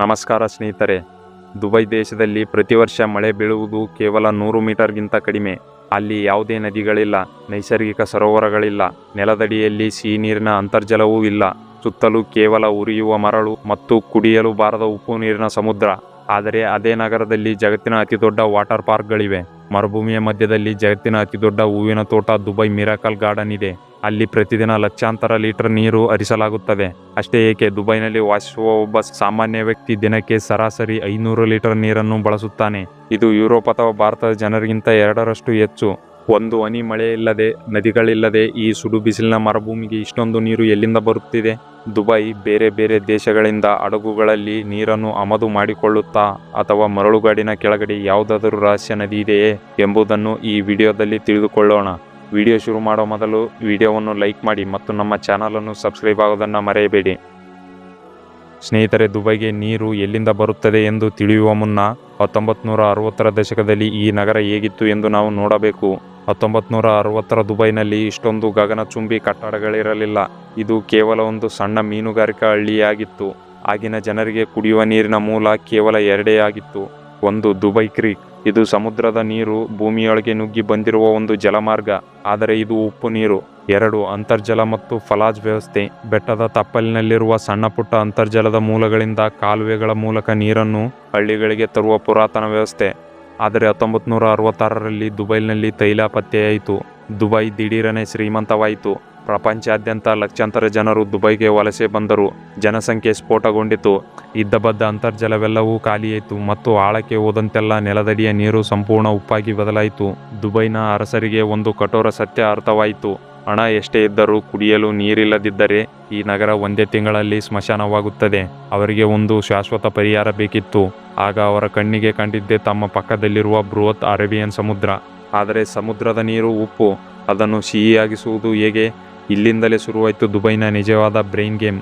ನಮಸ್ಕಾರ ಸ್ನೇಹಿತರೆ. ದುಬೈ ದೇಶದಲ್ಲಿ ಪ್ರತಿ ವರ್ಷ ಮಳೆ ಬೀಳುವುದು ಕೇವಲ 100 ಮೀಟರ್ಗಿಂತ ಕಡಿಮೆ. ಅಲ್ಲಿ ಯಾವುದೇ ನದಿಗಳಿಲ್ಲ, ನೈಸರ್ಗಿಕ ಸರೋವರಗಳಿಲ್ಲ, ನೆಲದಡಿಯಲ್ಲಿ ಸಿಹಿ ನೀರಿನ ಅಂತರ್ಜಲವೂ ಇಲ್ಲ. ಸುತ್ತಲೂ ಕೇವಲ ಉರಿಯುವ ಮರಳು ಮತ್ತು ಕುಡಿಯಲು ಬಾರದ ಉಪ್ಪು ನೀರಿನ ಸಮುದ್ರ. ಆದರೆ ಅದೇ ನಗರದಲ್ಲಿ ಜಗತ್ತಿನ ಅತಿದೊಡ್ಡ ವಾಟರ್ ಪಾರ್ಕ್ಗಳಿವೆ. ಮರುಭೂಮಿಯ ಮಧ್ಯದಲ್ಲಿ ಜಗತ್ತಿನ ಅತಿದೊಡ್ಡ ಹೂವಿನ ತೋಟ ದುಬೈ ಮಿರಾಕಲ್ ಗಾರ್ಡನ್ ಇದೆ. ಅಲ್ಲಿ ಪ್ರತಿದಿನ ಲಕ್ಷಾಂತರ ಲೀಟರ್ ನೀರು ಹರಿಸಲಾಗುತ್ತದೆ. ಅಷ್ಟೇ ಏಕೆ, ದುಬೈನಲ್ಲಿ ವಾಸಿಸುವ ಒಬ್ಬ ಸಾಮಾನ್ಯ ವ್ಯಕ್ತಿ ದಿನಕ್ಕೆ ಸರಾಸರಿ 500 ಲೀಟರ್ ನೀರನ್ನು ಬಳಸುತ್ತಾನೆ. ಇದು ಯುರೋಪ್ ಅಥವಾ ಭಾರತದ ಜನರಿಗಿಂತ 2ರಷ್ಟು ಹೆಚ್ಚು. ಒಂದು ಹನಿ ಮಳೆ ಇಲ್ಲದೆ, ನದಿಗಳಿಲ್ಲದೆ ಈ ಸುಡು ಬಿಸಿಲಿನ ಮರುಭೂಮಿಗೆ ಇಷ್ಟೊಂದು ನೀರು ಎಲ್ಲಿಂದ ಬರುತ್ತಿದೆ? ದುಬೈ ಬೇರೆ ಬೇರೆ ದೇಶಗಳಿಂದ ಹಡಗುಗಳಲ್ಲಿ ನೀರನ್ನು ಆಮದು ಮಾಡಿಕೊಳ್ಳುತ್ತಾ ಅಥವಾ ಮರಳುಗಾಡಿನ ಕೆಳಗಡೆ ಯಾವುದಾದರೂ ರಹಸ್ಯ ನದಿ ಇದೆಯೇ ಎಂಬುದನ್ನು ಈ ವಿಡಿಯೋದಲ್ಲಿ ತಿಳಿದುಕೊಳ್ಳೋಣ. ವಿಡಿಯೋ ಶುರು ಮಾಡೋ ಮೊದಲು ವಿಡಿಯೋವನ್ನು ಲೈಕ್ ಮಾಡಿ ಮತ್ತು ನಮ್ಮ ಚಾನಲನ್ನು ಸಬ್ಸ್ಕ್ರೈಬ್ ಆಗೋದನ್ನು ಮರೆಯಬೇಡಿ. ಸ್ನೇಹಿತರೆ, ದುಬೈಗೆ ನೀರು ಎಲ್ಲಿಂದ ಬರುತ್ತದೆ ಎಂದು ತಿಳಿಯುವ ಮುನ್ನ 1960ರ ದಶಕದಲ್ಲಿ ಈ ನಗರ ಹೇಗಿತ್ತು ಎಂದು ನಾವು ನೋಡಬೇಕು. 1960ರ ದುಬೈನಲ್ಲಿ ಇಷ್ಟೊಂದು ಗಗನಚುಂಬಿ ಕಟ್ಟಡಗಳಿರಲಿಲ್ಲ. ಇದು ಕೇವಲ ಒಂದು ಸಣ್ಣ ಮೀನುಗಾರಿಕಾ ಹಳ್ಳಿಯಾಗಿತ್ತು. ಆಗಿನ ಜನರಿಗೆ ಕುಡಿಯುವ ನೀರಿನ ಮೂಲ ಕೇವಲ 2 ಆಗಿತ್ತು. ಒಂದು, ದುಬೈ ಕ್ರೀಕ್. ಇದು ಸಮುದ್ರದ ನೀರು ಭೂಮಿಯೊಳಗೆ ನುಗ್ಗಿ ಬಂದಿರುವ ಒಂದು ಜಲಮಾರ್ಗ, ಆದರೆ ಇದು ಉಪ್ಪು ನೀರು. 2, ಅಂತರ್ಜಲ ಮತ್ತು ಫಲಾಜ್ ವ್ಯವಸ್ಥೆ. ಬೆಟ್ಟದ ತಪ್ಪಲಿನಲ್ಲಿರುವ ಸಣ್ಣ ಪುಟ್ಟ ಅಂತರ್ಜಲದ ಮೂಲಗಳಿಂದ ಕಾಲುವೆಗಳ ಮೂಲಕ ನೀರನ್ನು ಹಳ್ಳಿಗಳಿಗೆ ತರುವ ಪುರಾತನ ವ್ಯವಸ್ಥೆ. ಆದರೆ 1966ರಲ್ಲಿ ದುಬೈನಲ್ಲಿ ತೈಲ ಪತ್ತೆಯಾಯಿತು. ದುಬೈ ದಿಢೀರನೆ ಶ್ರೀಮಂತವಾಯಿತು. ಪ್ರಪಂಚಾದ್ಯಂತ ಲಕ್ಷಾಂತರ ಜನರು ದುಬೈಗೆ ವಲಸೆ ಬಂದರು. ಜನಸಂಖ್ಯೆ ಸ್ಫೋಟಗೊಂಡಿತು. ಇದ್ದಬದ್ದ ಅಂತರ್ಜಲವೆಲ್ಲವೂ ಖಾಲಿಯಾಯಿತು ಮತ್ತು ಆಳಕ್ಕೆ ಹೋದಂತೆಲ್ಲ ನೆಲದಡಿಯ ನೀರು ಸಂಪೂರ್ಣ ಉಪ್ಪಾಗಿ ಬದಲಾಯಿತು. ದುಬೈನ ಅರಸರಿಗೆ ಒಂದು ಕಠೋರ ಸತ್ಯ ಅರ್ಥವಾಯಿತು. ಹಣ ಎಷ್ಟೇ ಇದ್ದರೂ ಕುಡಿಯಲು ನೀರಿಲ್ಲದಿದ್ದರೆ ಈ ನಗರ ಒಂದೇ ತಿಂಗಳಲ್ಲಿ ಸ್ಮಶಾನವಾಗುತ್ತದೆ. ಅವರಿಗೆ ಒಂದು ಶಾಶ್ವತ ಪರಿಹಾರ ಬೇಕಿತ್ತು. ಆಗ ಅವರ ಕಣ್ಣಿಗೆ ಕಂಡಿದ್ದೇ ತಮ್ಮ ಪಕ್ಕದಲ್ಲಿರುವ ಬೃಹತ್ ಅರೇಬಿಯನ್ ಸಮುದ್ರ. ಆದರೆ ಸಮುದ್ರದ ನೀರು ಉಪ್ಪು. ಅದನ್ನು ಸಿಹಿಯಾಗಿಸುವುದು ಹೇಗೆ? ಇಲ್ಲಿಂದಲೇ ಶುರುವಾಯಿತು ದುಬೈನ ನಿಜವಾದ ಬ್ರೈನ್ ಗೇಮ್.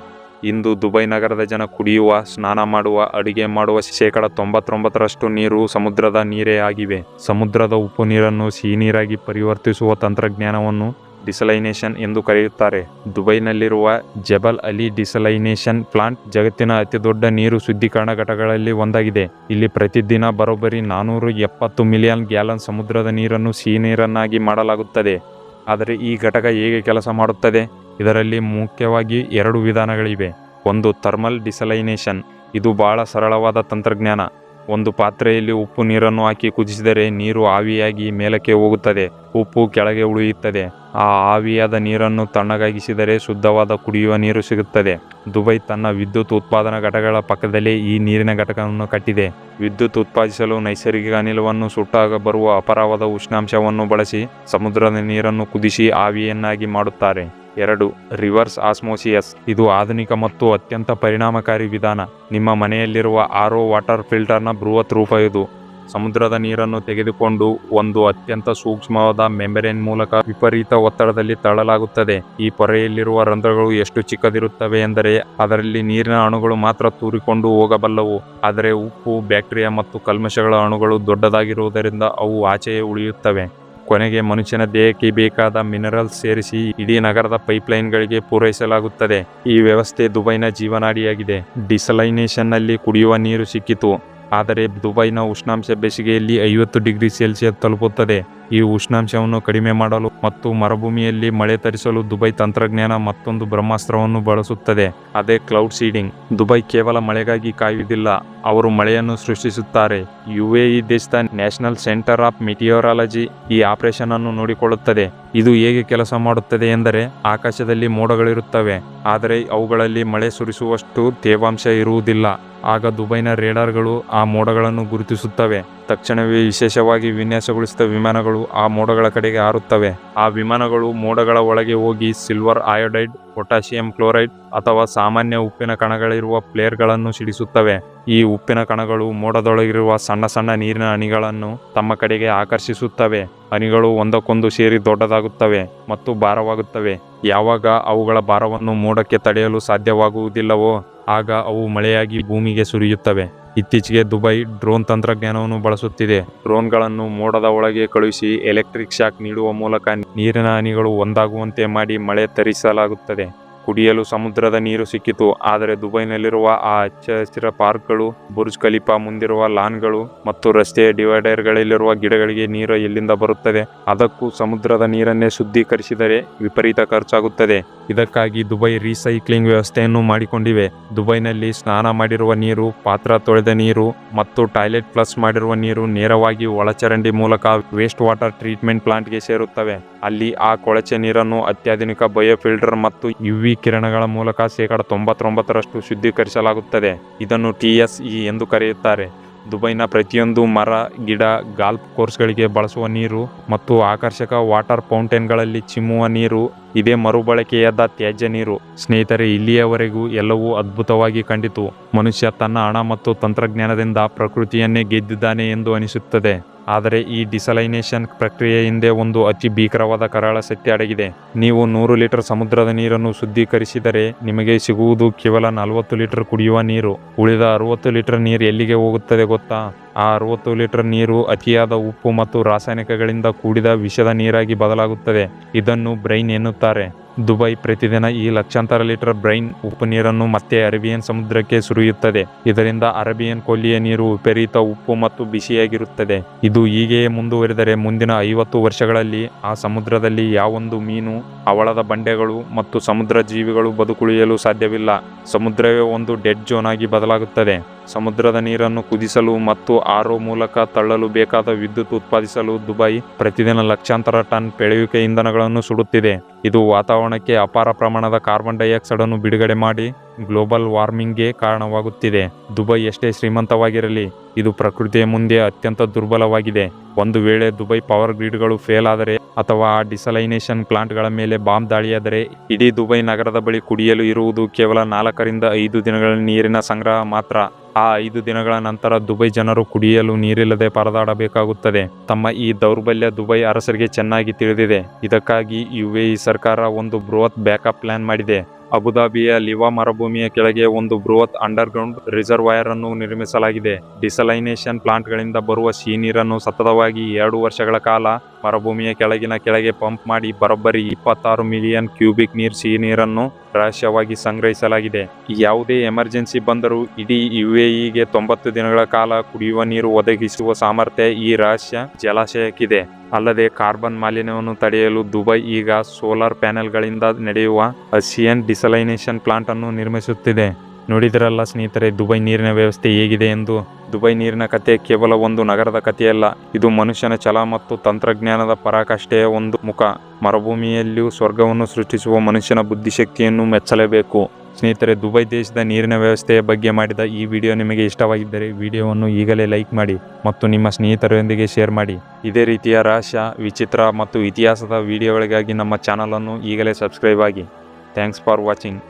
ಇಂದು ದುಬೈ ನಗರದ ಜನ ಕುಡಿಯುವ, ಸ್ನಾನ ಮಾಡುವ, ಅಡುಗೆ ಮಾಡುವ 99% ನೀರು ಸಮುದ್ರದ ನೀರೇ ಆಗಿವೆ. ಸಮುದ್ರದ ಉಪ್ಪು ನೀರನ್ನು ಸಿಹಿ ನೀರಾಗಿ ಪರಿವರ್ತಿಸುವ ತಂತ್ರಜ್ಞಾನವನ್ನು ಡಿಸಲೈನೇಷನ್ ಎಂದು ಕರೆಯುತ್ತಾರೆ. ದುಬೈನಲ್ಲಿರುವ ಜಬಲ್ ಅಲಿ ಡಿಸಲೈನೇಷನ್ ಪ್ಲಾಂಟ್ ಜಗತ್ತಿನ ಅತಿದೊಡ್ಡ ನೀರು ಶುದ್ಧೀಕರಣ ಘಟಕಗಳಲ್ಲಿ ಒಂದಾಗಿದೆ. ಇಲ್ಲಿ ಪ್ರತಿದಿನ ಬರೋಬ್ಬರಿ 470 ಮಿಲಿಯನ್ ಗ್ಯಾಲನ್ ಸಮುದ್ರದ ನೀರನ್ನು ಸಿಹಿ ನೀರನ್ನಾಗಿ ಮಾಡಲಾಗುತ್ತದೆ. ಆದರೆ ಈ ಘಟಕ ಹೇಗೆ ಕೆಲಸ ಮಾಡುತ್ತದೆ? ಇದರಲ್ಲಿ ಮುಖ್ಯವಾಗಿ 2 ವಿಧಾನಗಳಿವೆ. ಒಂದು, ಥರ್ಮಲ್ ಡಿಸಲೈನೇಷನ್. ಇದು ಬಹಳ ಸರಳವಾದ ತಂತ್ರಜ್ಞಾನ. ಒಂದು ಪಾತ್ರೆಯಲ್ಲಿ ಉಪ್ಪು ನೀರನ್ನು ಹಾಕಿ ಕುದಿಸಿದರೆ ನೀರು ಆವಿಯಾಗಿ ಮೇಲಕ್ಕೆ ಹೋಗುತ್ತದೆ, ಉಪ್ಪು ಕೆಳಗೆ ಉಳಿಯುತ್ತದೆ. ಆ ಆವಿಯಾದ ನೀರನ್ನು ತಣ್ಣಗಾಗಿಸಿದರೆ ಶುದ್ಧವಾದ ಕುಡಿಯುವ ನೀರು ಸಿಗುತ್ತದೆ. ದುಬೈ ತನ್ನ ವಿದ್ಯುತ್ ಉತ್ಪಾದನಾ ಘಟಕಗಳ ಪಕ್ಕದಲ್ಲೇ ಈ ನೀರಿನ ಘಟಕವನ್ನು ಕಟ್ಟಿದೆ. ವಿದ್ಯುತ್ ಉತ್ಪಾದಿಸಲು ನೈಸರ್ಗಿಕ ಅನಿಲವನ್ನು ಸುಟ್ಟಾಗ ಬರುವ ಅಪಾರವಾದ ಉಷ್ಣಾಂಶವನ್ನು ಬಳಸಿ ಸಮುದ್ರದ ನೀರನ್ನು ಕುದಿಸಿ ಆವಿಯನ್ನಾಗಿ ಮಾಡುತ್ತಾರೆ. 2, ರಿವರ್ಸ್ ಆಸ್ಮೋಸಿಯಸ್. ಇದು ಆಧುನಿಕ ಮತ್ತು ಅತ್ಯಂತ ಪರಿಣಾಮಕಾರಿ ವಿಧಾನ. ನಿಮ್ಮ ಮನೆಯಲ್ಲಿರುವ RO ವಾಟರ್ ಫಿಲ್ಟರ್ನ ಬೃಹತ್ ರೂಪ ಇದು. ಸಮುದ್ರದ ನೀರನ್ನು ತೆಗೆದುಕೊಂಡು ಒಂದು ಅತ್ಯಂತ ಸೂಕ್ಷ್ಮವಾದ ಮೆಂಬರೇನ್ ಮೂಲಕ ವಿಪರೀತ ಒತ್ತಡದಲ್ಲಿ ತಳ್ಳಲಾಗುತ್ತದೆ. ಈ ಪೊರೆಯಲ್ಲಿರುವ ರಂಧ್ರಗಳು ಎಷ್ಟು ಚಿಕ್ಕದಿರುತ್ತವೆ ಎಂದರೆ ಅದರಲ್ಲಿ ನೀರಿನ ಅಣುಗಳು ಮಾತ್ರ ತೂರಿಕೊಂಡು ಹೋಗಬಲ್ಲವು. ಆದರೆ ಉಪ್ಪು, ಬ್ಯಾಕ್ಟೀರಿಯಾ ಮತ್ತು ಕಲ್ಮಶಗಳ ಅಣುಗಳು ದೊಡ್ಡದಾಗಿರುವುದರಿಂದ ಅವು ಆಚೆಯೇ ಉಳಿಯುತ್ತವೆ. ಕೊನೆಗೆ ಮನುಷ್ಯನ ದೇಹಕ್ಕೆ ಬೇಕಾದ ಮಿನರಲ್ಸ್ ಸೇರಿಸಿ ಇಡೀ ನಗರದ ಪೈಪ್ಲೈನ್ಗಳಿಗೆ ಪೂರೈಸಲಾಗುತ್ತದೆ. ಈ ವ್ಯವಸ್ಥೆ ದುಬೈನ ಜೀವನಾಡಿಯಾಗಿದೆ. ಡಿಸಲೈನೇಷನ್ನಲ್ಲಿ ಕುಡಿಯುವ ನೀರು ಸಿಕ್ಕಿತು. ಆದರೆ ದುಬೈನ ಉಷ್ಣಾಂಶ ಬೇಸಿಗೆಯಲ್ಲಿ 50 ಡಿಗ್ರಿ ಸೆಲ್ಸಿಯಸ್ ತಲುಪುತ್ತದೆ. ಈ ಉಷ್ಣಾಂಶವನ್ನು ಕಡಿಮೆ ಮಾಡಲು ಮತ್ತು ಮರುಭೂಮಿಯಲ್ಲಿ ಮಳೆ ತರಿಸಲು ದುಬೈ ತಂತ್ರಜ್ಞಾನ ಮತ್ತೊಂದು ಬ್ರಹ್ಮಾಸ್ತ್ರವನ್ನು ಬಳಸುತ್ತದೆ. ಅದೇ ಕ್ಲೌಡ್ ಸೀಡಿಂಗ್. ದುಬೈ ಕೇವಲ ಮಳೆಗಾಗಿ ಕಾಯುವುದಿಲ್ಲ, ಅವರು ಮಳೆಯನ್ನು ಸೃಷ್ಟಿಸುತ್ತಾರೆ. UAE ದೇಶದ ನ್ಯಾಷನಲ್ ಸೆಂಟರ್ ಆಫ್ ಮೆಟಿಯೋರಾಲಜಿ ಈ ಆಪರೇಷನ್ ಅನ್ನು ನೋಡಿಕೊಳ್ಳುತ್ತದೆ. ಇದು ಹೇಗೆ ಕೆಲಸ ಮಾಡುತ್ತದೆ ಎಂದರೆ, ಆಕಾಶದಲ್ಲಿ ಮೋಡಗಳಿರುತ್ತವೆ, ಆದರೆ ಅವುಗಳಲ್ಲಿ ಮಳೆ ಸುರಿಸುವಷ್ಟು ತೇವಾಂಶ ಇರುವುದಿಲ್ಲ. ಆಗ ದುಬೈನ ರೇಡಾರ್ಗಳು ಆ ಮೋಡಗಳನ್ನು ಗುರುತಿಸುತ್ತವೆ. ತಕ್ಷಣವೇ ವಿಶೇಷವಾಗಿ ವಿನ್ಯಾಸಗೊಳಿಸಿದ ವಿಮಾನಗಳು ಆ ಮೋಡಗಳ ಕಡೆಗೆ ಹಾರುತ್ತವೆ. ಆ ವಿಮಾನಗಳು ಮೋಡಗಳ ಒಳಗೆ ಹೋಗಿ ಸಿಲ್ವರ್ ಅಯೋಡೈಡ್, ಪೊಟ್ಯಾಷಿಯಂ ಕ್ಲೋರೈಡ್ ಅಥವಾ ಸಾಮಾನ್ಯ ಉಪ್ಪಿನ ಕಣಗಳಿರುವ ಫ್ಲೇರ್ಗಳನ್ನು ಸಿಡಿಸುತ್ತವೆ. ಈ ಉಪ್ಪಿನ ಕಣಗಳು ಮೋಡದೊಳಗಿರುವ ಸಣ್ಣ ಸಣ್ಣ ನೀರಿನ ಹನಿಗಳನ್ನು ತಮ್ಮ ಕಡೆಗೆ ಆಕರ್ಷಿಸುತ್ತವೆ. ಹನಿಗಳು ಒಂದಕ್ಕೊಂದು ಸೇರಿ ದೊಡ್ಡದಾಗುತ್ತವೆ ಮತ್ತು ಭಾರವಾಗುತ್ತವೆ. ಯಾವಾಗ ಅವುಗಳ ಭಾರವನ್ನು ಮೋಡಕ್ಕೆ ತಡೆಯಲು ಸಾಧ್ಯವಾಗುವುದಿಲ್ಲವೋ ಆಗ ಅವು ಮಳೆಯಾಗಿ ಭೂಮಿಗೆ ಸುರಿಯುತ್ತವೆ. ಇತ್ತೀಚೆಗೆ ದುಬೈ ಡ್ರೋನ್ ತಂತ್ರಜ್ಞಾನವನ್ನು ಬಳಸುತ್ತಿದೆ. ಡ್ರೋನ್ಗಳನ್ನು ಮೋಡದ ಒಳಗೆ ಕಳುಹಿಸಿ ಎಲೆಕ್ಟ್ರಿಕ್ ಶಾಕ್ ನೀಡುವ ಮೂಲಕ ನೀರಿನ ಹನಿಗಳು ಒಂದಾಗುವಂತೆ ಮಾಡಿ ಮಳೆ ತರಿಸಲಾಗುತ್ತದೆ. ಕುಡಿಯಲು ಸಮುದ್ರದ ನೀರು ಸಿಕ್ಕಿತು. ಆದರೆ ದುಬೈನಲ್ಲಿರುವ ಆ ಹಚ್ಚ ಹಸಿರ ಪಾರ್ಕ್ಗಳು, ಬುರ್ಜ್ ಖಲೀಫಾ ಮುಂದಿರುವ ಲಾನ್ಗಳು ಮತ್ತು ರಸ್ತೆಯ ಡಿವೈಡರ್ಗಳಲ್ಲಿರುವ ಗಿಡಗಳಿಗೆ ನೀರು ಎಲ್ಲಿಂದ ಬರುತ್ತದೆ? ಅದಕ್ಕೂ ಸಮುದ್ರದ ನೀರನ್ನೇ ಶುದ್ಧೀಕರಿಸಿದರೆ ವಿಪರೀತ ಖರ್ಚಾಗುತ್ತದೆ. ಇದಕ್ಕಾಗಿ ದುಬೈ ರೀಸೈಕ್ಲಿಂಗ್ ವ್ಯವಸ್ಥೆಯನ್ನು ಮಾಡಿಕೊಂಡಿವೆ. ದುಬೈನಲ್ಲಿ ಸ್ನಾನ ಮಾಡಿರುವ ನೀರು, ಪಾತ್ರ ತೊಳೆದ ನೀರು ಮತ್ತು ಟಾಯ್ಲೆಟ್ ಫ್ಲಶ್ ಮಾಡಿರುವ ನೀರು ನೇರವಾಗಿ ಒಳಚರಂಡಿ ಮೂಲಕ ವೇಸ್ಟ್ ವಾಟರ್ ಟ್ರೀಟ್ಮೆಂಟ್ ಪ್ಲಾಂಟ್ಗೆ ಸೇರುತ್ತವೆ. ಅಲ್ಲಿ ಆ ಕೊಳಚೆ ನೀರನ್ನು ಅತ್ಯಾಧುನಿಕ ಬಯೋಫಿಲ್ಟರ್ ಮತ್ತು ಯುವಿ ಕಿರಣಗಳ ಮೂಲಕ 99% ಶುದ್ಧೀಕರಿಸಲಾಗುತ್ತದೆ. ಇದನ್ನು TSE ಎಂದು ಕರೆಯುತ್ತಾರೆ. ದುಬೈನ ಪ್ರತಿಯೊಂದು ಮರ, ಗಿಡ, ಗಾಲ್ಫ್ ಕೋರ್ಸ್ಗಳಿಗೆ ಬಳಸುವ ನೀರು ಮತ್ತು ಆಕರ್ಷಕ ವಾಟರ್ ಫೌಂಟೇನ್ಗಳಲ್ಲಿ ಚಿಮ್ಮುವ ನೀರು ಇದೇ ಮರುಬಳಕೆಯಾದ ತ್ಯಾಜ್ಯ ನೀರು. ಸ್ನೇಹಿತರೆ, ಇಲ್ಲಿಯವರೆಗೂ ಎಲ್ಲವೂ ಅದ್ಭುತವಾಗಿ ಕಂಡಿತು. ಮನುಷ್ಯ ತನ್ನ ಹಣ ಮತ್ತು ತಂತ್ರಜ್ಞಾನದಿಂದ ಪ್ರಕೃತಿಯನ್ನೇ ಗೆದ್ದಿದ್ದಾನೆ ಎಂದು ಅನಿಸುತ್ತದೆ. ಆದರೆ ಈ ಡಿಸಲೈನೇಷನ್ ಪ್ರಕ್ರಿಯೆ ಹಿಂದೆ ಒಂದು ಅತಿ ಭೀಕರವಾದ ಕರಾಳ ಸತ್ಯ ಅಡಗಿದೆ. ನೀವು 100 ಲೀಟರ್ ಸಮುದ್ರದ ನೀರನ್ನು ಶುದ್ಧೀಕರಿಸಿದರೆ ನಿಮಗೆ ಸಿಗುವುದು ಕೇವಲ 40 ಲೀಟರ್ ಕುಡಿಯುವ ನೀರು. ಉಳಿದ 60 ಲೀಟರ್ ನೀರು ಎಲ್ಲಿಗೆ ಹೋಗುತ್ತದೆ ಗೊತ್ತಾ? ಆ 60 ಲೀಟರ್ ನೀರು ಅತಿಯಾದ ಉಪ್ಪು ಮತ್ತು ರಾಸಾಯನಿಕಗಳಿಂದ ಕೂಡಿದ ವಿಷದ ನೀರಾಗಿ ಬದಲಾಗುತ್ತದೆ. ಇದನ್ನು ಬ್ರೈನ್ ಎನ್ನುತ್ತಾರೆ. ದುಬೈ ಪ್ರತಿದಿನ ಈ ಲಕ್ಷಾಂತರ ಲೀಟರ್ ಬ್ರೈನ್ ಉಪ್ಪು ನೀರನ್ನು ಮತ್ತೆ ಅರೇಬಿಯನ್ ಸಮುದ್ರಕ್ಕೆ ಸುರಿಯುತ್ತದೆ. ಇದರಿಂದ ಅರೇಬಿಯನ್ ಕೊಲ್ಲಿಯ ನೀರು ವಿಪರೀತ ಉಪ್ಪು ಮತ್ತು ಬಿಸಿಯಾಗಿರುತ್ತದೆ. ಇದು ಹೀಗೆಯೇ ಮುಂದುವರಿದರೆ ಮುಂದಿನ 50 ವರ್ಷಗಳಲ್ಲಿ ಆ ಸಮುದ್ರದಲ್ಲಿ ಯಾವೊಂದು ಮೀನು, ಹವಳದ ಬಂಡೆಗಳು ಮತ್ತು ಸಮುದ್ರ ಜೀವಿಗಳು ಬದುಕುಳಿಯಲು ಸಾಧ್ಯವಿಲ್ಲ. ಸಮುದ್ರವೇ ಒಂದು ಡೆಡ್ ಝೋನ್ ಆಗಿ ಬದಲಾಗುತ್ತದೆ. ಸಮುದ್ರದ ನೀರನ್ನು ಕುದಿಸಲು ಮತ್ತು RO ಮೂಲಕ ತಳ್ಳಲು ಬೇಕಾದ ವಿದ್ಯುತ್ ಉತ್ಪಾದಿಸಲು ದುಬೈ ಪ್ರತಿದಿನ ಲಕ್ಷಾಂತರ ಟನ್ ಪೆಳೆಯುವಿಕೆ ಇಂಧನಗಳನ್ನು ಸುಡುತ್ತಿದೆ. ಇದು ವಾತಾವರಣಕ್ಕೆ ಅಪಾರ ಪ್ರಮಾಣದ ಕಾರ್ಬನ್ ಡೈಆಕ್ಸೈಡ್ ಅನ್ನು ಬಿಡುಗಡೆ ಮಾಡಿ ಗ್ಲೋಬಲ್ ವಾರ್ಮಿಂಗ್ಗೆ ಕಾರಣವಾಗುತ್ತಿದೆ. ದುಬೈ ಎಷ್ಟೇ ಶ್ರೀಮಂತವಾಗಿರಲಿ, ಇದು ಪ್ರಕೃತಿಯ ಮುಂದೆ ಅತ್ಯಂತ ದುರ್ಬಲವಾಗಿದೆ. ಒಂದು ವೇಳೆ ದುಬೈ ಪವರ್ ಗ್ರಿಡ್ಗಳು ಫೇಲ್ ಆದರೆ ಅಥವಾ ಆ ಡಿಸಲೈನೇಷನ್ ಪ್ಲಾಂಟ್ಗಳ ಮೇಲೆ ಬಾಂಬ್ ದಾಳಿಯಾದರೆ ಇಡೀ ದುಬೈ ನಗರದ ಬಳಿ ಕುಡಿಯಲು ಇರುವುದು ಕೇವಲ 4 ರಿಂದ 5 ದಿನಗಳ ನೀರಿನ ಸಂಗ್ರಹ ಮಾತ್ರ. ಆ 5 ದಿನಗಳ ನಂತರ ದುಬೈ ಜನರು ಕುಡಿಯಲು ನೀರಿಲ್ಲದೆ ಪರದಾಡಬೇಕಾಗುತ್ತದೆ. ತಮ್ಮ ಈ ದೌರ್ಬಲ್ಯ ದುಬೈ ಅರಸರಿಗೆ ಚೆನ್ನಾಗಿ ತಿಳಿದಿದೆ. ಇದಕ್ಕಾಗಿ UAE ಸರ್ಕಾರ ಒಂದು ಬೃಹತ್ ಬ್ಯಾಕಪ್ ಪ್ಲಾನ್ ಮಾಡಿದೆ. ಅಬುದಾಬಿಯ ಲಿವಾ ಮರುಭೂಮಿಯ ಕೆಳಗೆ ಒಂದು ಬೃಹತ್ ಅಂಡರ್ಗ್ರೌಂಡ್ ರಿಸರ್ವಾಯರ್ ಅನ್ನು ನಿರ್ಮಿಸಲಾಗಿದೆ. ಡಿಸಲೈನೇಷನ್ ಪ್ಲಾಂಟ್ಗಳಿಂದ ಬರುವ ಸಿಹಿ ನೀರನ್ನು ಸತತವಾಗಿ 2 ವರ್ಷಗಳ ಕಾಲ ಮರುಭೂಮಿಯ ಕೆಳಗೆ ಪಂಪ್ ಮಾಡಿ ಬರೋಬ್ಬರಿ 26 ಮಿಲಿಯನ್ ಕ್ಯೂಬಿಕ್ ಸಿಹಿ ನೀರನ್ನು ರಹಸ್ಯವಾಗಿ ಸಂಗ್ರಹಿಸಲಾಗಿದೆ. ಯಾವುದೇ ಎಮರ್ಜೆನ್ಸಿ ಬಂದರೂ ಇಡೀ UAEಗೆ 90 ದಿನಗಳ ಕಾಲ ಕುಡಿಯುವ ನೀರು ಒದಗಿಸುವ ಸಾಮರ್ಥ್ಯ ಈ ರಹಸ್ಯ ಜಲಾಶಯಕ್ಕಿದೆ. ಅಲ್ಲದೆ ಕಾರ್ಬನ್ ಮಾಲಿನ್ಯವನ್ನು ತಡೆಯಲು ದುಬೈ ಈಗ ಸೋಲಾರ್ ಪ್ಯಾನೆಲ್ಗಳಿಂದ ನಡೆಯುವ ಆಸಿಯನ್ ಡಿಸಲೈನೇಷನ್ ಪ್ಲಾಂಟ್ ಅನ್ನು ನಿರ್ಮಿಸುತ್ತಿದೆ. ನೋಡಿದಿರಲ್ಲ ಸ್ನೇಹಿತರೆ, ದುಬೈ ನೀರಿನ ವ್ಯವಸ್ಥೆ ಹೇಗಿದೆ ಎಂದು. ದುಬೈ ನೀರಿನ ಕಥೆ ಕೇವಲ ಒಂದು ನಗರದ ಕಥೆಯಲ್ಲ, ಇದು ಮನುಷ್ಯನ ಛಲ ಮತ್ತು ತಂತ್ರಜ್ಞಾನದ ಪರಾಕಾಷ್ಠೆಯ ಒಂದು ಮುಖ. ಮರುಭೂಮಿಯಲ್ಲಿಯೂ ಸ್ವರ್ಗವನ್ನು ಸೃಷ್ಟಿಸುವ ಮನುಷ್ಯನ ಬುದ್ಧಿಶಕ್ತಿಯನ್ನು ಮೆಚ್ಚಲೇಬೇಕು. ಸ್ನೇಹಿತರೆ, ದುಬೈ ದೇಶದ ನೀರಿನ ವ್ಯವಸ್ಥೆಯ ಬಗ್ಗೆ ಮಾಡಿದ ಈ ವಿಡಿಯೋ ನಿಮಗೆ ಇಷ್ಟವಾಗಿದ್ದರೆ ವಿಡಿಯೋವನ್ನು ಈಗಲೇ ಲೈಕ್ ಮಾಡಿ ಮತ್ತು ನಿಮ್ಮ ಸ್ನೇಹಿತರೊಂದಿಗೆ ಶೇರ್ ಮಾಡಿ. ಇದೇ ರೀತಿಯ ರಹಸ್ಯ, ವಿಚಿತ್ರ ಮತ್ತು ಇತಿಹಾಸದ ವಿಡಿಯೋಗಳಿಗಾಗಿ ನಮ್ಮ ಚಾನಲನ್ನು ಈಗಲೇ ಸಬ್ಸ್ಕ್ರೈಬ್ ಆಗಿ. Thanks for watching.